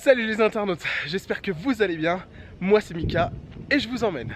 Salut les internautes, j'espère que vous allez bien. Moi c'est Mika et je vous emmène.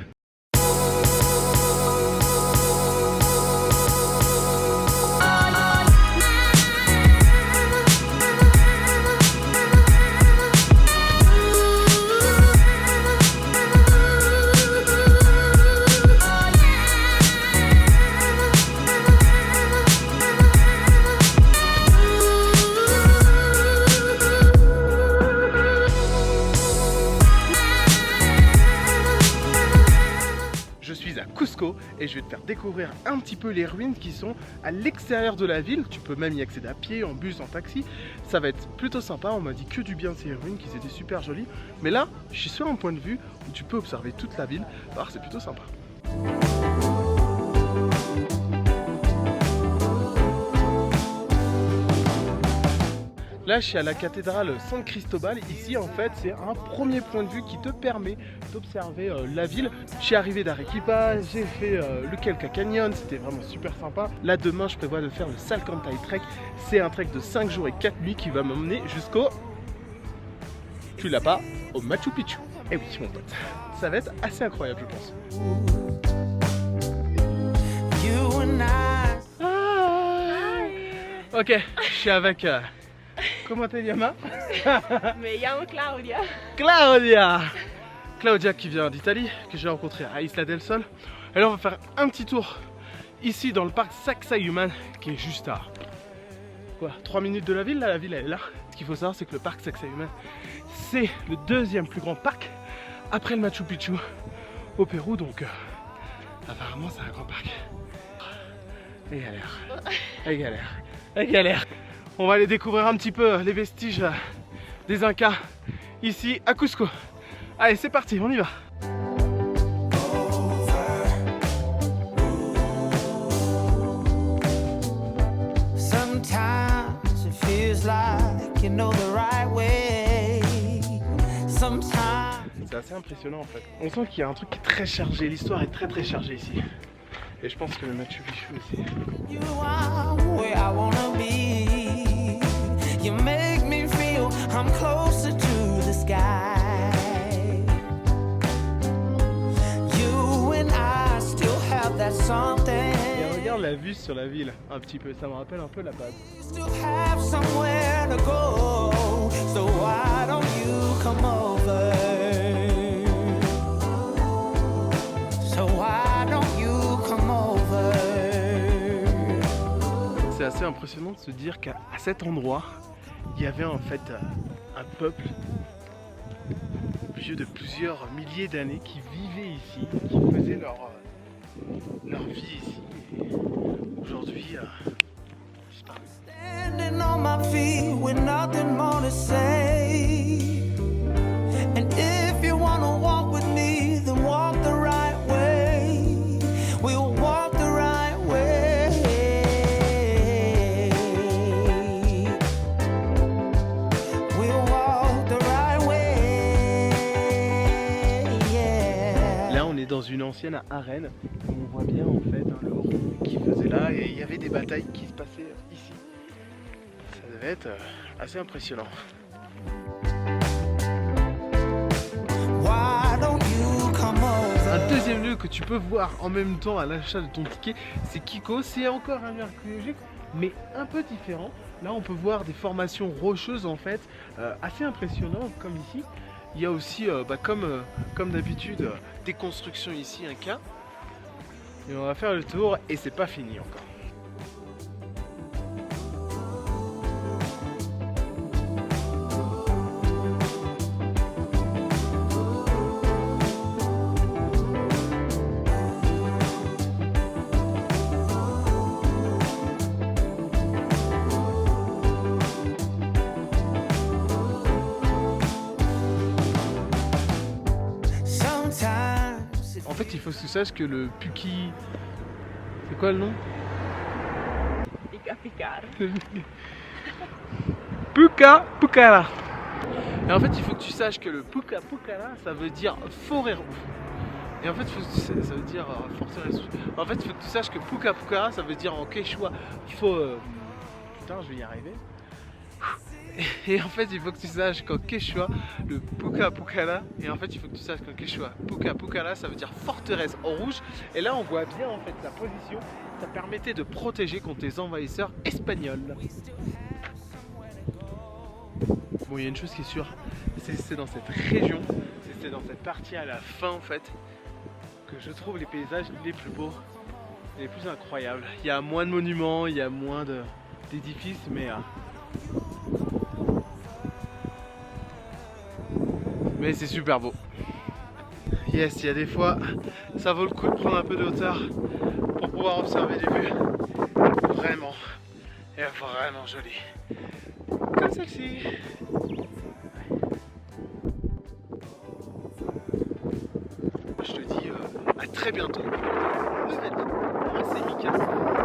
Cusco et je vais te faire découvrir un petit peu les ruines qui sont à l'extérieur de la ville. Tu peux même y accéder à pied, en bus, en taxi. Ça va être plutôt sympa. On m'a dit que du bien de ces ruines, qu'ils étaient super jolies. Mais là, je suis sur un point de vue où tu peux observer toute la ville. Alors c'est plutôt sympa. Là, je suis à la cathédrale San Cristobal. Ici, en fait, c'est un premier point de vue qui te permet d'observer la ville. Je suis arrivé d'Arequipa, j'ai fait le Quelca Canyon, c'était vraiment super sympa. Là, demain, je prévois de faire le Salcantay Trek. C'est un trek de 5 jours et 4 nuits qui va m'emmener jusqu'au... Tu l'as pas, au Machu Picchu. Et oui, mon pote, ça va être assez incroyable, je pense. Ok, je suis avec... Comment te llamas? Me llamo Claudia. Claudia qui vient d'Italie, que j'ai rencontré à Isla del Sol. Et là on va faire un petit tour ici dans le parc Sacsayhuman qui est juste à 3 minutes de la ville. Là, la ville elle est là. Ce qu'il faut savoir c'est que le parc Sacsayhuman c'est le deuxième plus grand parc après le Machu Picchu au Pérou, donc apparemment c'est un grand parc. Et galère. On va aller découvrir un petit peu les vestiges des Incas ici à Cusco. Allez, c'est parti, on y va. C'est assez impressionnant en fait. On sent qu'il y a un truc qui est très chargé, l'histoire est très chargée ici. Et je pense que le Machu Picchu aussi. You make me feel I'm closer to the sky. You and I still have that something. Et regarde la vue sur la ville, un petit peu, ça me rappelle un peu la base. Still have somewhere to go, so why don't you come over? So why don't you come over? C'est assez impressionnant de se dire qu'à cet endroit, il y avait en fait un peuple vieux de plusieurs milliers d'années qui vivait ici, qui faisait leur vie ici. Aujourd'hui, disparu. Dans une ancienne arène, on voit bien en fait le rond qui faisait là et il y avait des batailles qui se passaient ici. Ça devait être assez impressionnant. Un deuxième lieu que tu peux voir en même temps à l'achat de ton ticket, c'est Kiko. C'est encore un lieu archéologique mais un peu différent. Là on peut voir des formations rocheuses en fait assez impressionnantes comme ici. Il y a aussi, comme d'habitude, des constructions ici, un cas. Et on va faire le tour et c'est pas fini encore. En fait, il faut que tu saches que le Puki... C'est quoi le nom? Puka Pucara. Et en fait, il faut que tu saches que le Puka Pucara, ça veut dire forêt rouge. Et en fait, ça veut dire forteresse rouge. En fait, il faut que tu saches que Puka Pucara, ça veut dire en quechua. Putain, je vais y arriver. Et en fait, il faut que tu saches qu'en quechua, le Puka Pukala, et en fait, il faut que tu saches qu'en quechua, Puka Pukala, ça veut dire forteresse en rouge. Et là, on voit bien en fait la position. Ça permettait de protéger contre les envahisseurs espagnols. Bon, il y a une chose qui est sûre, c'est dans cette région, c'est dans cette partie à la fin en fait, que je trouve les paysages les plus beaux, les plus incroyables. Il y a moins de monuments, il y a moins d'édifices, mais c'est super beau. Yes, il y a des fois, ça vaut le coup de prendre un peu de hauteur pour pouvoir observer des vues vraiment, et vraiment jolies. Comme celle-ci. Je te dis à très bientôt. Moi c'est Mika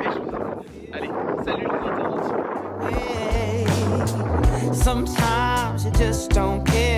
et je vous aime. Allez, salut les internautes. Sometimes you just don't care.